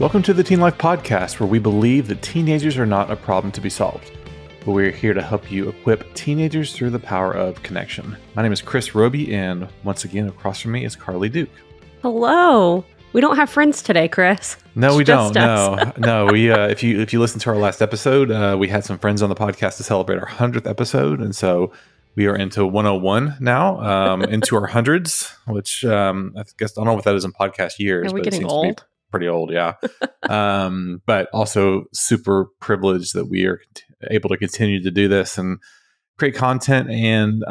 Welcome to the Teen Life Podcast, where we believe that teenagers are not a problem to be solved, but we're here to help you equip teenagers through the power of connection. My name is Chris Robey, and once again, across from me is Karlie Duke. Hello. We don't have friends today, Chris. No, we don't. Us. No. We if you listen to our last episode, we had some friends on the podcast to celebrate our 100th episode, and so we are into 101 now, into our hundreds, which I guess I don't know what that is in podcast years. Are we but getting it seems old? To be pretty old, yeah. But also super privileged that we are able to continue to do this and create content and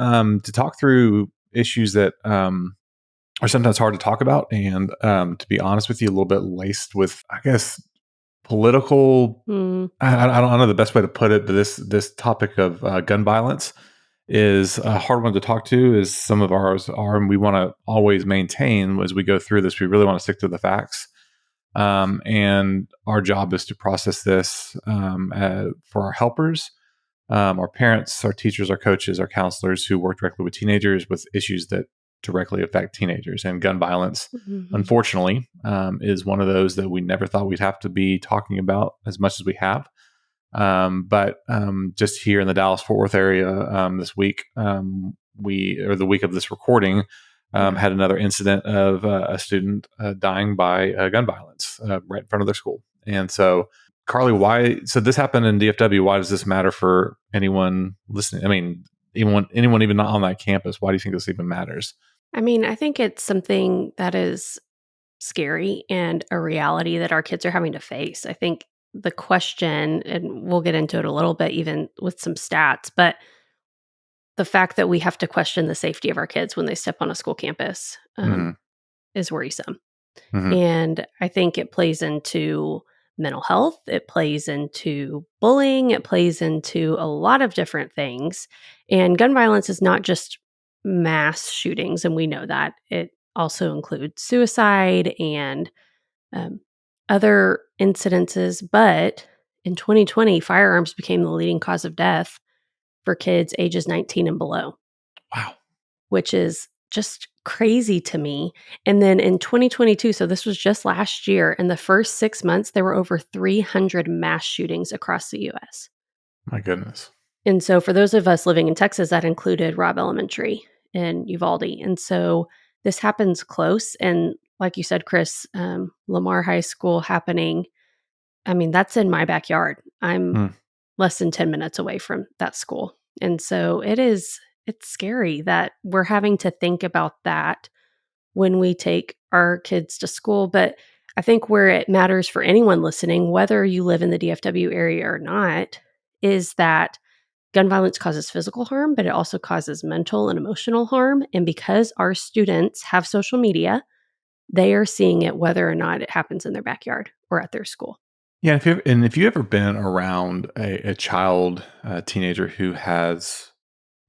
to talk through issues that are sometimes hard to talk about, and to be honest with you, a little bit laced with, I guess, political. I don't know the best way to put it, but this topic of gun violence is a hard one to talk to, as some of ours are, and we want to always maintain as we go through this. We really want to stick to the facts. And our job is to process this for our helpers, our parents, our teachers, our coaches, our counselors who work directly with teenagers with issues that directly affect teenagers. And gun violence, unfortunately, is one of those that we never thought we'd have to be talking about as much as we have. But just here in the Dallas-Fort Worth area this week, the week of this recording, had another incident of a student dying by gun violence right in front of their school. And so, Karlie, so this happened in DFW. Why does this matter for anyone listening? I mean, anyone even not on that campus? Why do you think this even matters? I mean, I think it's something that is scary and a reality that our kids are having to face. I think the question, and we'll get into it a little bit even with some stats, but the fact that we have to question the safety of our kids when they step on a school campus is worrisome. And I think it plays into mental health. It plays into bullying. It plays into a lot of different things. And gun violence is not just mass shootings, and we know that. It also includes suicide and other incidences. But in 2020, firearms became the leading cause of death for kids ages 19 and below. Wow. Which is just crazy to me. And then in 2022, so this was just last year, in the first 6 months, there were over 300 mass shootings across the U.S. My goodness. And so for those of us living in Texas, that included Robb Elementary and Uvalde. And so this happens close. And like you said, Chris, Lamar High School happening, I mean, that's in my backyard. I'm less than 10 minutes away from that school. And so it's scary that we're having to think about that when we take our kids to school. But I think where it matters for anyone listening, whether you live in the DFW area or not, is that gun violence causes physical harm, but it also causes mental and emotional harm. And because our students have social media, they are seeing it whether or not it happens in their backyard or at their school. Yeah, if you've ever been around a child, teenager who has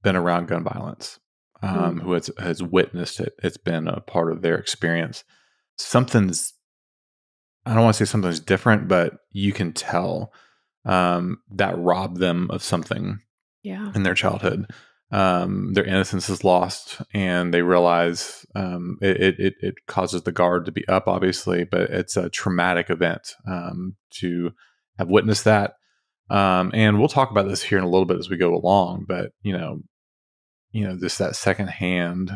been around gun violence, who has witnessed it, it's been a part of their experience. I don't want to say something's different, but you can tell that robbed them of something in their childhood. Their innocence is lost, and they realize it causes the guard to be up, obviously, but it's a traumatic event to have witnessed that. And we'll talk about this here in a little bit as we go along, but just that secondhand,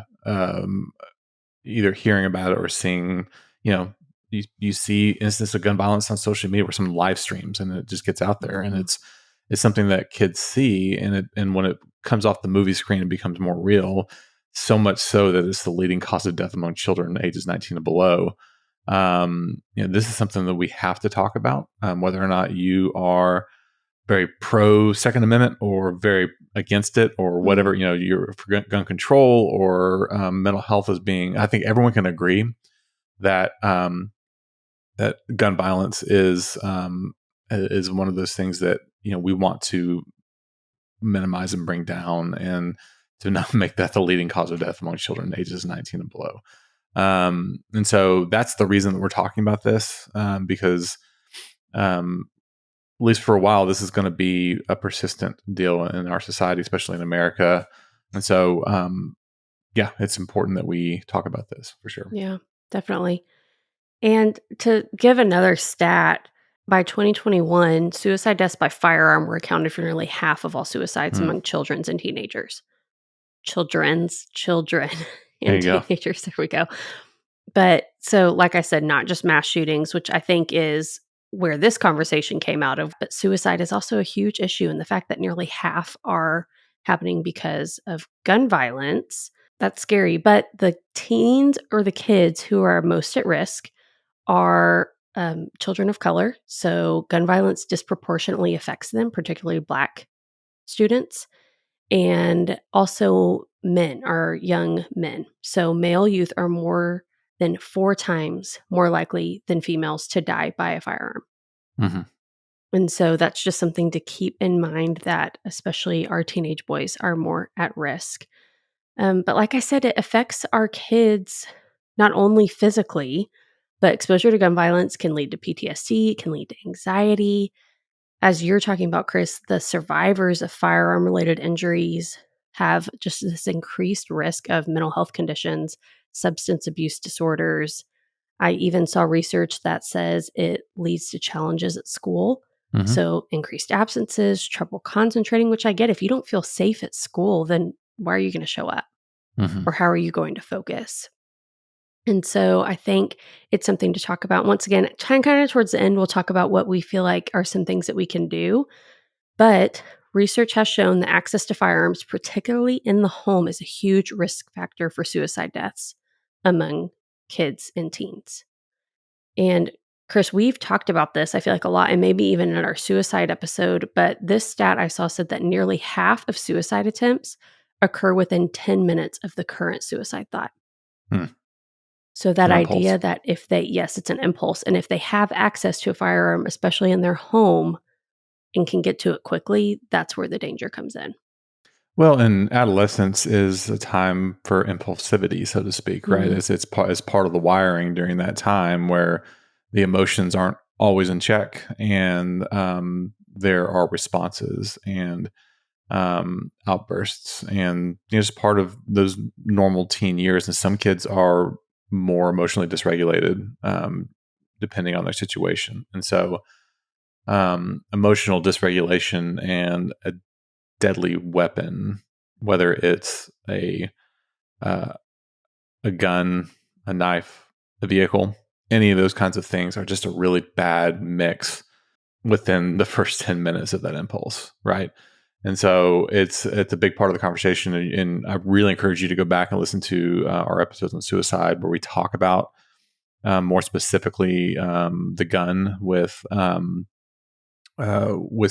either hearing about it or seeing, you see instances of gun violence on social media where someone live streams and it just gets out there, and it's something that kids see, and when it comes off the movie screen, it becomes more real, so much so that it's the leading cause of death among children ages 19 and below. This is something that we have to talk about, whether or not you are very pro Second Amendment or very against it, or whatever, you're for gun control or mental health as being, I think everyone can agree that that gun violence is one of those things that we want to minimize and bring down, and to not make that the leading cause of death among children ages 19 and below. And so that's the reason that we're talking about this, because at least for a while, this is going to be a persistent deal in our society, especially in America. And so, it's important that we talk about this for sure. Yeah, definitely. And to give another stat, by 2021, suicide deaths by firearm were accounted for nearly half of all suicides Mm, among children and teenagers. Children there and you go. teenagers. There we go. But so, like I said, not just mass shootings, which I think is where this conversation came out of, but suicide is also a huge issue. And the fact that nearly half are happening because of gun violence, that's scary. But the teens or the kids who are most at risk are children of color. So gun violence disproportionately affects them, particularly Black students, and also men are young men. So male youth are more than 4 times more likely than females to die by a firearm. Mhm. And so that's just something to keep in mind that especially our teenage boys are more at risk. But like I said, it affects our kids not only physically, but exposure to gun violence can lead to PTSD, can lead to anxiety. As you're talking about, Chris, the survivors of firearm related injuries have just this increased risk of mental health conditions, substance abuse disorders. I even saw research that says it leads to challenges at school. Mhm. So, increased absences, trouble concentrating, which I get. If you don't feel safe at school, then why are you going to show up? Mhm. Or how are you going to focus? And so I think it's something to talk about. Once again, kind of towards the end, we'll talk about what we feel like are some things that we can do. But research has shown that access to firearms, particularly in the home, is a huge risk factor for suicide deaths among kids and teens. And Chris, we've talked about this, I feel like a lot, and maybe even in our suicide episode. But this stat I saw said that nearly half of suicide attempts occur within 10 minutes of the current suicide thought. Mm. So It's that an impulse. idea that if they yes, it's an impulse, and if they have access to a firearm, especially in their home, and can get to it quickly, that's where the danger comes in. Well, and adolescence is a time for impulsivity, so to speak, right? Mhm. It's part of the wiring during that time where the emotions aren't always in check, and there are responses and outbursts, and just part of those normal teen years. And some kids are more emotionally dysregulated, depending on their situation, and so emotional dysregulation and a deadly weapon, whether it's uh, a gun, a knife, a vehicle, any of those kinds of things are just a really bad mix within the first 10 minutes of that impulse, right? And so it's a big part of the conversation, and I really encourage you to go back and listen to our episodes on suicide, where we talk about more specifically the gun with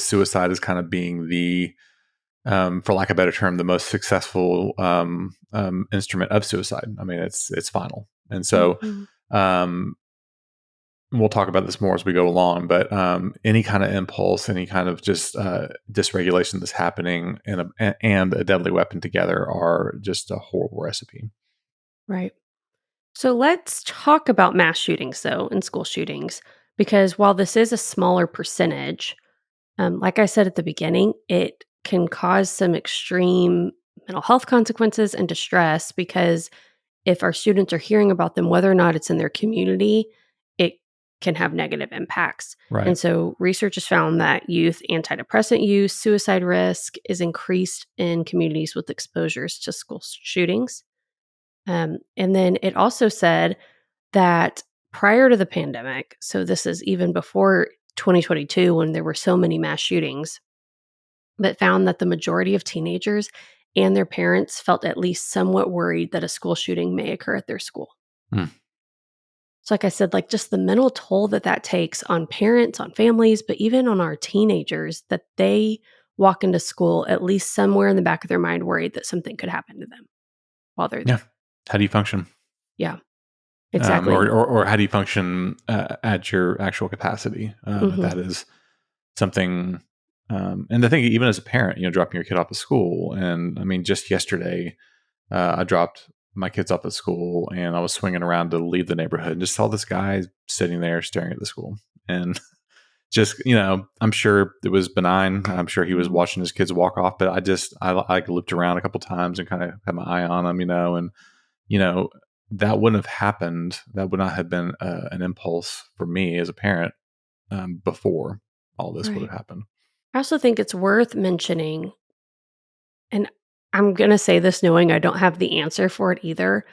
suicide as kind of being the for lack of a better term, the most successful instrument of suicide. I mean, it's final, and so Mhm. um, we'll talk about this more as we go along. But any kind of impulse, any kind of just dysregulation that's happening, and a deadly weapon together are just a horrible recipe. Right. So let's talk about mass shootings, though, and school shootings, because while this is a smaller percentage, like I said at the beginning, it can cause some extreme mental health consequences and distress because if our students are hearing about them, whether or not it's in their community, it can have negative impacts. Right. And so research has found that youth antidepressant use, suicide risk is increased in communities with exposures to school shootings. And then it also said that prior to the pandemic, so this is even before 2022 when there were so many mass shootings, but found that the majority of teenagers and their parents felt at least somewhat worried that a school shooting may occur at their school. Mm. So, like I said, like just the mental toll that that takes on parents, on families, but even on our teenagers, that they walk into school at least somewhere in the back of their mind worried that something could happen to them while they're Yeah. there. How do you function? Yeah, exactly. Or how do you function at your actual capacity? If Hmm. that is something, and the thing, even as a parent, dropping your kid off at school, and I mean, just yesterday, I dropped my kids off at school, and I was swinging around to leave the neighborhood, and just saw this guy sitting there staring at the school, and just I'm sure it was benign. I'm sure he was Hmm. watching his kids walk off, but I like looped around a couple times and kind of had my eye on him, and you know that wouldn't have happened. That would not have been an impulse for me as a parent before all this would Right. have happened. I also think it's worth mentioning, and I'm going to say this knowing I don't have the answer for it either,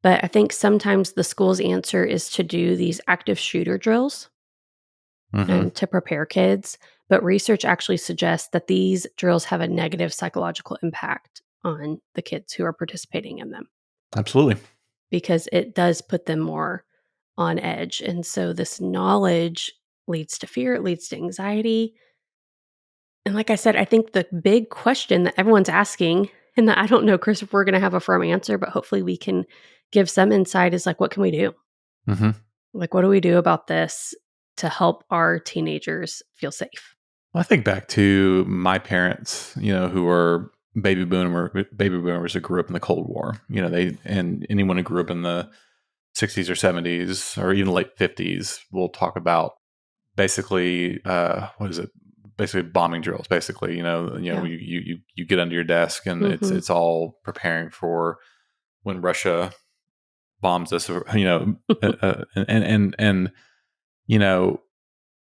but I think sometimes the school's answer is to do these active shooter drills Hmm. and to prepare kids. But research actually suggests that these drills have a negative psychological impact on the kids who are participating in them Absolutely. because it does put them more on edge. And so this knowledge leads to fear, it leads to anxiety. And like I said, I think the big question that everyone's asking, and that I don't know, Chris, if we're going to have a firm answer, but hopefully we can give some insight is like, what can we do? Hmm. Like, what do we do about this to help our teenagers feel safe? Well, I think back to my parents, who were baby boomers who grew up in the Cold War. And anyone who grew up in the 60s or 70s or even late 50s will talk about basically what is it? Basically bombing drills. Basically, Yeah. you get under your desk and it's Mhm. it's all preparing for when Russia bombs us. Or, and you know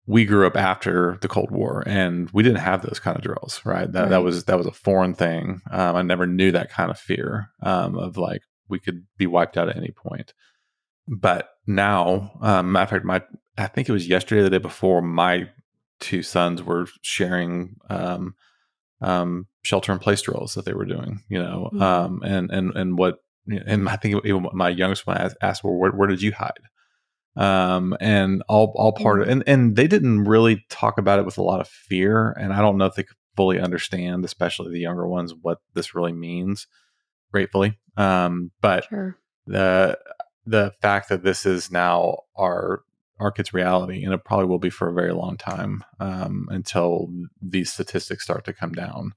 we grew up after the Cold War, and we didn't have those kind of drills, right? That Right. was a foreign thing. I never knew that kind of fear of like we could be wiped out at any point. But now, matter of fact, I think it was yesterday, or the day before, my two sons were sharing shelter in place drills that they were doing. Mhm. And what, and I think even my youngest one asked, "Well, where did you hide?" And all part of, Mm. and they didn't really talk about it with a lot of fear, and I don't know if they could fully understand, especially the younger ones, what this really means. Gratefully, but Sure. the the fact that this is now our kids' reality, and it probably will be for a very long time, until these statistics start to come down,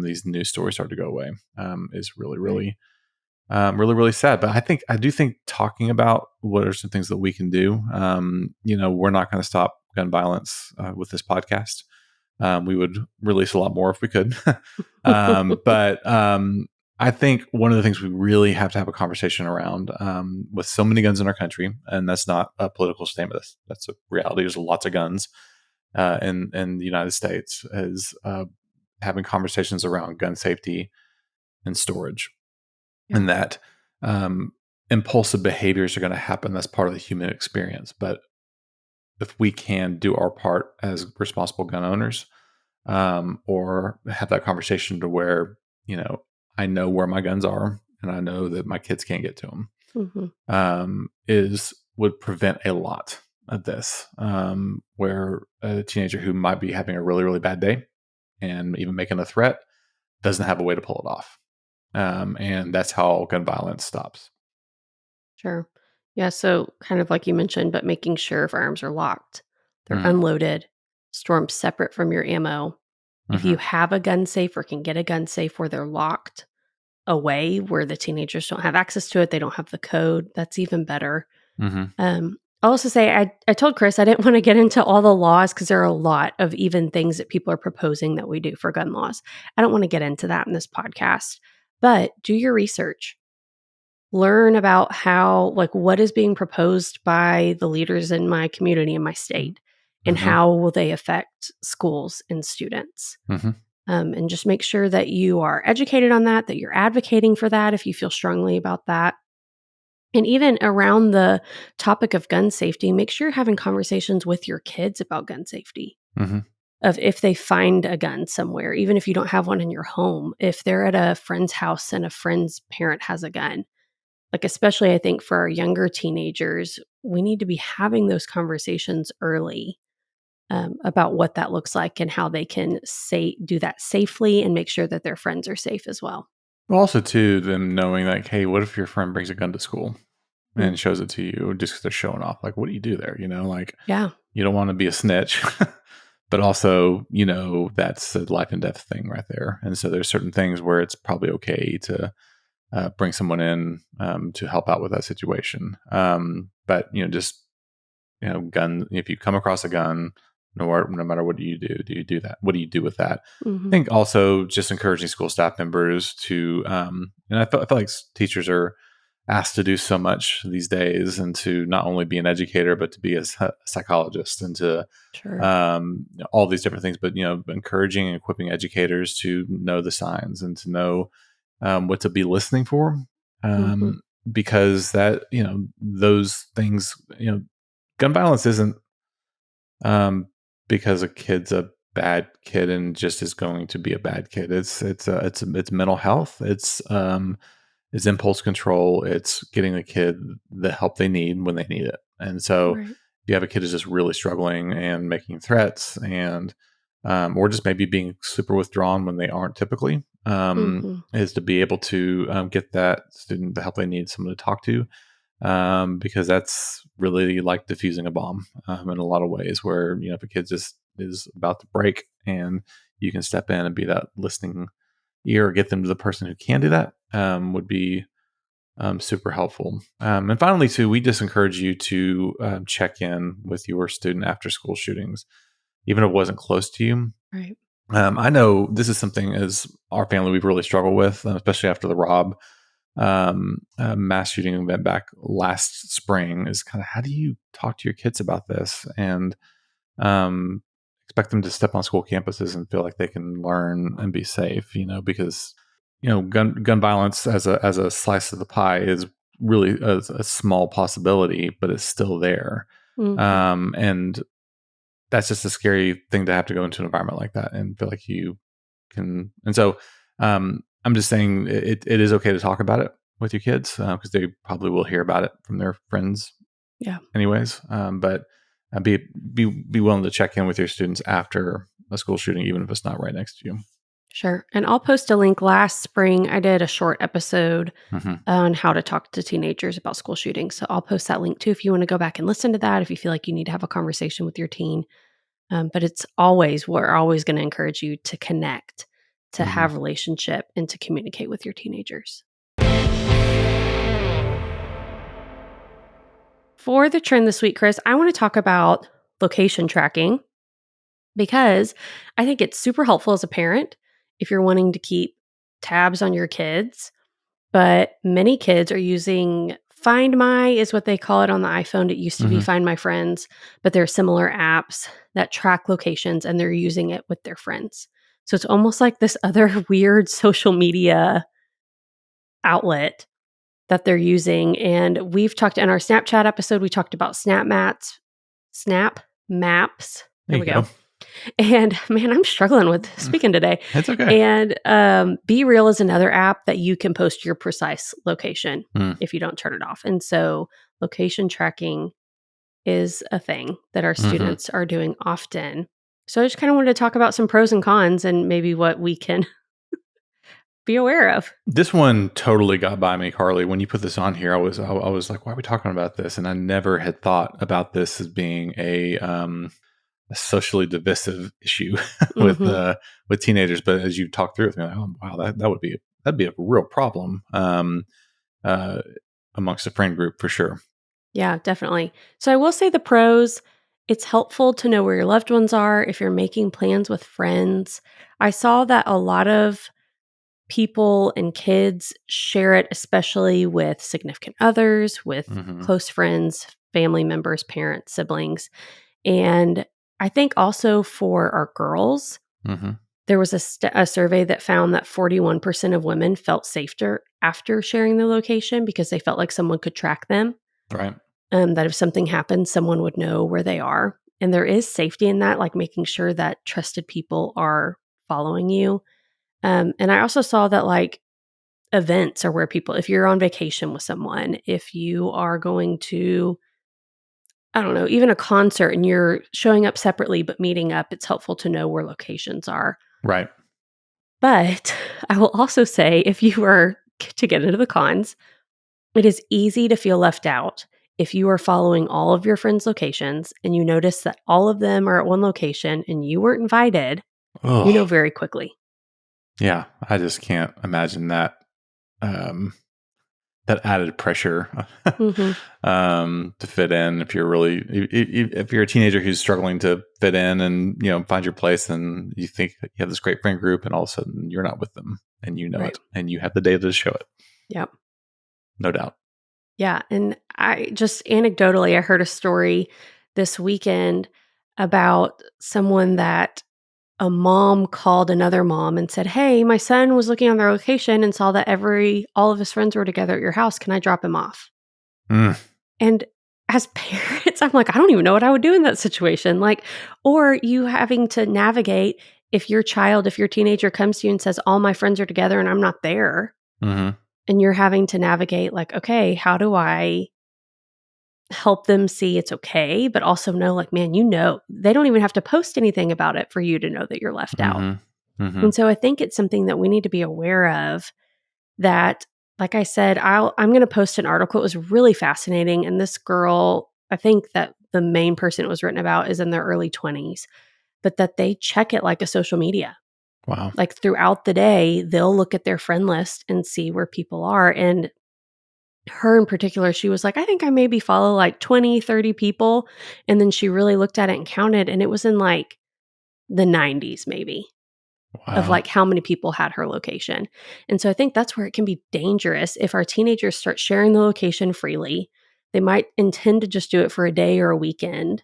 these news stories start to go away, is really, Right. really really, really sad. But I do think talking about what are some things that we can do. We're not going to stop gun violence with this podcast. We would release a lot more if we could. But I think one of the things we really have to have a conversation around, with so many guns in our country, and that's not a political statement. That's a reality. There's lots of guns in the United States. Is having conversations around gun safety and storage, Yeah. and that um, impulsive behaviors are going to happen. That's part of the human experience. But if we can do our part as responsible gun owners, or have that conversation to where, I know where my guns are and I know that my kids can't get to them, Mhm. is would prevent a lot of this, where a teenager who might be having a really, really bad day and even making a threat doesn't have a way to pull it off. And that's how gun violence stops. Sure. Yeah, so kind of like you mentioned, but making sure firearms are locked. They're Hmm. unloaded, store 'em separate from your ammo. If you Hmm. have a gun safe or can get a gun safe where they're locked away, where the teenagers don't have access to it, they don't have the code, that's even better. Hmm. I'll also say I told Chris I didn't wanna get into all the laws because there are a lot of even things that people are proposing that we do for gun laws. I don't wanna get into that in this podcast, but do your research. Learn about how like, what is being proposed by the leaders in my community, in my state, and Hmm. how will they affect schools and students? Hmm. And just make sure that you are educated on that, that you're advocating for that if you feel strongly about that. And even around the topic of gun safety, make sure you're having conversations with your kids about gun safety. Hmm. Of if they find a gun somewhere, even if you don't have one in your home, if they're at a friend's house and a friend's parent has a gun, like, especially I think for our younger teenagers, we need to be having those conversations early, about what that looks like and how they can do that safely and make sure that their friends are safe as well. But also, too, them knowing like, hey, what if your friend brings a gun to school Mm, and shows it to you just because they're showing off? Like, what do you do there? Like, yeah. you don't want to be a snitch, but also, that's a life and death thing right there. And so there's certain things where it's probably okay to bring someone in, to help out with that situation. But just gun. If you come across a gun, no matter what do you do that? What do you do with that? I Mhm. think also just encouraging school staff members to, and I feel like teachers are asked to do so much these days, and to not only be an educator, but to be a psychologist, and to Sure. all these different things. But encouraging and equipping educators to know the signs and to know what to be listening for, Mhm. because that those things, gun violence isn't um, because a kid's a bad kid and just is going to be a bad kid. It's mental health. It's impulse control. It's getting the kid the help they need when they need it. And so, Right. if you have a kid who's just really struggling and making threats, and or just maybe being super withdrawn when they aren't typically, Mhm. is to be able to get that student the help they need, someone to talk to, because that's really like diffusing a bomb in a lot of ways. Where if a kid just is about to break, and you can step in and be that listening ear, get them to the person who can do that, would be super helpful. And finally, too, we just encourage you to check in with your student after school shootings, even if it wasn't close to you. Right. I know this is something as our family we've really struggled with, especially after the Rob mass shooting event back last spring. Is kind of, how do you talk to your kids about this and um, expect them to step on school campuses and feel like they can learn and be safe? Because gun violence as a slice of the pie is really a small possibility, but it's still there, Mhm. and that's just a scary thing to have to go into an environment like that and feel like you can. And so, I'm just saying it is okay to talk about it with your kids, because they probably will hear about it from their friends Yeah. anyways. But be willing to check in with your students after a school shooting, even if it's not right next to you. Sure. And I'll post a link. Last spring, I did a short episode Hmm. on how to talk to teenagers about school shootings. So I'll post that link too if you want to go back and listen to that, if you feel like you need to have a conversation with your teen. But we're always going to encourage you to connect, to Hmm. have relationship, and to communicate with your teenagers. For the trend this week, Chris, I want to talk about location tracking because I think it's super helpful as a parent if you're wanting to keep tabs on your kids. But many kids are using Find My, is what they call it on the iPhone. It used to be Hmm. Find My Friends, but there are similar apps that track locations and they're using it with their friends. So it's almost like this other weird social media outlet that they're using. And we've talked in our Snapchat episode, we talked about Snap Maps. There There you we go. go. And man, I'm struggling with speaking today. It's okay. And Be Real is another app that you can post your precise location Mm. if you don't turn it off. And so location tracking is a thing that our Hmm. students are doing often. So I just kind of wanted to talk about some pros and cons and maybe what we can be aware of. This one totally got by me, Karlie. When you put this on here, I was like, why are we talking about this? And I never had thought about this as being a socially divisive issue Hmm. with teenagers. But as you talk through it, you're like, oh wow, that'd be a real problem uh, amongst a friend group for sure. Yeah, definitely. So I will say the pros, it's helpful to know where your loved ones are if you're making plans with friends. I saw that a lot of people and kids share it, especially with significant others, with Hmm. close friends, family members, parents, siblings. And I think also for our girls, Hmm. there was a survey that found that 41% of women felt safer after sharing the location because they felt like someone could track them, Right. that if something happened, someone would know where they are. And there is safety in that, like making sure that trusted people are following you. And I also saw that like events are where people, if you're on vacation with someone, if you are going to, I don't know, even a concert and you're showing up separately but meeting up, it's helpful to know where locations are. Right. But I will also say, if you were to get into the cons, it is easy to feel left out if you are following all of your friends' locations and you notice that all of them are at one location and you weren't invited, you know Oh, very quickly. yeah. I just can't imagine that. Um, that added pressure Hmm. to fit in. If you're really, if you're a teenager who's struggling to fit in and find your place, and you think that you have this great friend group, and all of a sudden you're not with them, and you know Right. it, and you have the data to show it, Yep. no doubt. Yeah, and I just anecdotally, I heard a story this weekend about someone that a mom called another mom and said, "Hey, my son was looking on their location and saw that all of his friends were together at your house. Can I drop him off?" Mm, And as parents, I'm like, I don't even know what I would do in that situation. Like, or you having to navigate if your teenager comes to you and says, "All my friends are together and I'm not there." mhm, And you're having to navigate, like, okay, how do I help them see it's okay, but also know, like, man, they don't even have to post anything about it for you to know that you're left out. mhm, mhm. And so I think it's something that we need to be aware of that, like I said, I'm going to post an article. It was really fascinating. And this girl, I think that the main person it was written about is in their early 20s, but that they check it like a social media. Wow. Like throughout the day, they'll look at their friend list and see where people are. And her in particular, she was like, I think I maybe follow like 20, 30 people. And then she really looked at it and counted, and it was in like the 90s, maybe, of Wow. like how many people had her location. And so I think that's where it can be dangerous if our teenagers start sharing the location freely. They might intend to just do it for a day or a weekend.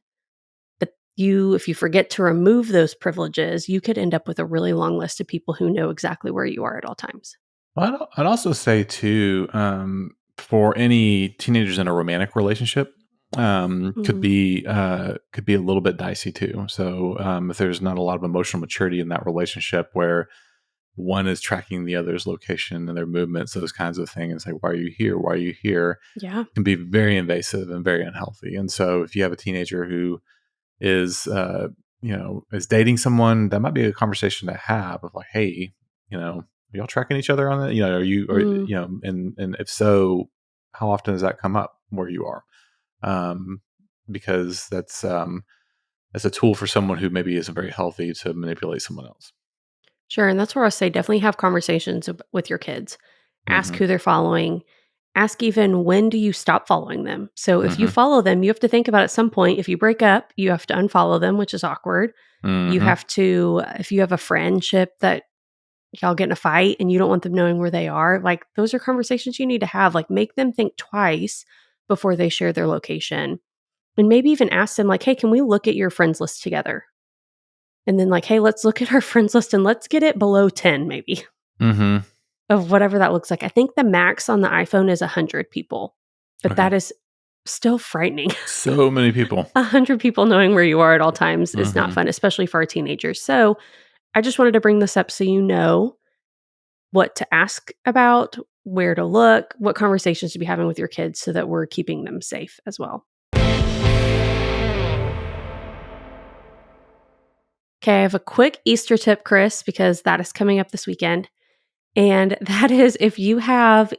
But if you forget to remove those privileges, you could end up with a really long list of people who know exactly where you are at all times. Well, I'd also say too, for any teenagers in a romantic relationship, Mhm. could be a little bit dicey too. So if there's not a lot of emotional maturity in that relationship, where one is tracking the other's location and their movements, those kinds of things, like why are you here? Why are you here? Yeah. Can be very invasive and very unhealthy. And so if you have a teenager who is is dating someone, that might be a conversation to have of like, hey, are y'all tracking each other on that? Are you, or Mm. and if so, how often does that come up where you are? um because that's a tool for someone who maybe isn't very healthy to manipulate someone else. Sure, and that's where I say definitely have conversations with your kids. Ask Hmm. who they're following. Ask even when do you stop following them. So if you Hmm. follow them, you have to think about at some point, if you break up, you have to unfollow them, which is awkward. You Hmm. have to, if you have a friendship that y'all get in a fight and you don't want them knowing where they are, like those are conversations you need to have. Like make them think twice before they share their location. And maybe even ask them, like, hey, can we look at your friends list together? And then, like, hey, let's look at our friends list and let's get it below 10, maybe, Hmm. of whatever that looks like. I think the max on the iPhone is 100 people, but Okay. that is still frightening. So many people. 100 people knowing where you are at all times is not Hmm. fun, especially for our teenagers. So I just wanted to bring this up so you know what to ask about, where to look, what conversations to be having with your kids so that we're keeping them safe as well. Okay, I have a quick Easter tip, Chris, because that is coming up this weekend. And that is if you have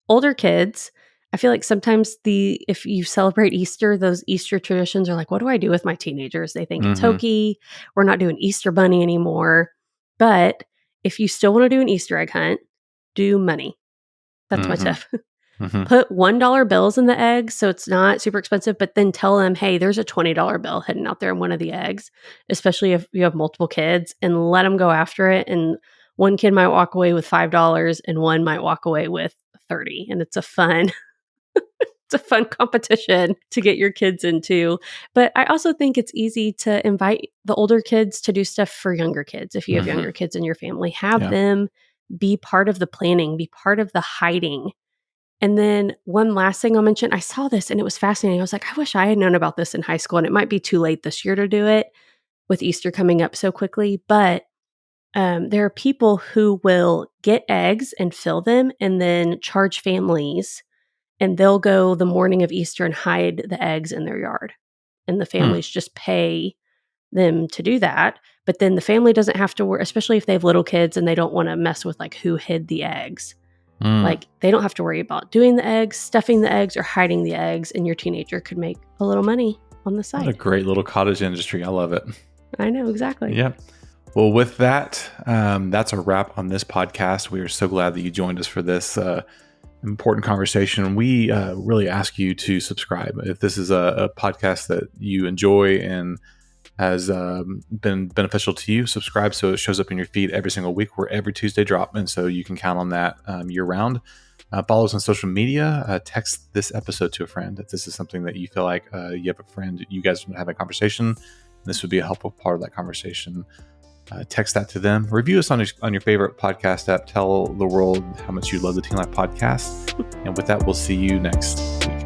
older kids, I feel like sometimes if you celebrate Easter, those Easter traditions are like, what do I do with my teenagers? They think it's Hmm. hokey. We're not doing Easter bunny anymore. But if you still want to do an Easter egg hunt, do money. That's my Hmm. tip. Hmm. Put $1 bills in the eggs so it's not super expensive, but then tell them, hey, there's a $20 bill hidden out there in one of the eggs, especially if you have multiple kids, and let them go after it. And one kid might walk away with $5 and one might walk away with 30. And it's a fun competition to get your kids into. But I also think it's easy to invite the older kids to do stuff for younger kids. If you have Hmm. younger kids in your family, have Yeah. them be part of the planning, be part of the hiding. And then one last thing I'll mention, I saw this and it was fascinating. I was like, I wish I had known about this in high school, and it might be too late this year to do it with Easter coming up so quickly. But there are people who will get eggs and fill them and then charge families, and they'll go the morning of Easter and hide the eggs in their yard. And the Mm, families just pay them to do that. But then the family doesn't have to worry, especially if they have little kids and they don't want to mess with like who hid the eggs. mm. Like, they don't have to worry about doing the eggs, stuffing the eggs, or hiding the eggs, and your teenager could make a little money on the What a side. great little cottage industry. I love it. I know, exactly. Yeah. Well, with that, that's a wrap on this podcast. We are so glad that you joined us for this important conversation. We really ask you to subscribe. If this is a podcast that you enjoy and has been beneficial to you, subscribe so it shows up in your feed every single week. We're every Tuesday drop, and so you can count on that year round. Follow us on social media. Text this episode to a friend if this is something that you feel like you have a friend, you guys want to have a conversation. This would be a helpful part of that conversation. Text that to them. Review us on your favorite podcast app. Tell the world how much you love the Teen Life Podcast. And with that, we'll see you next week.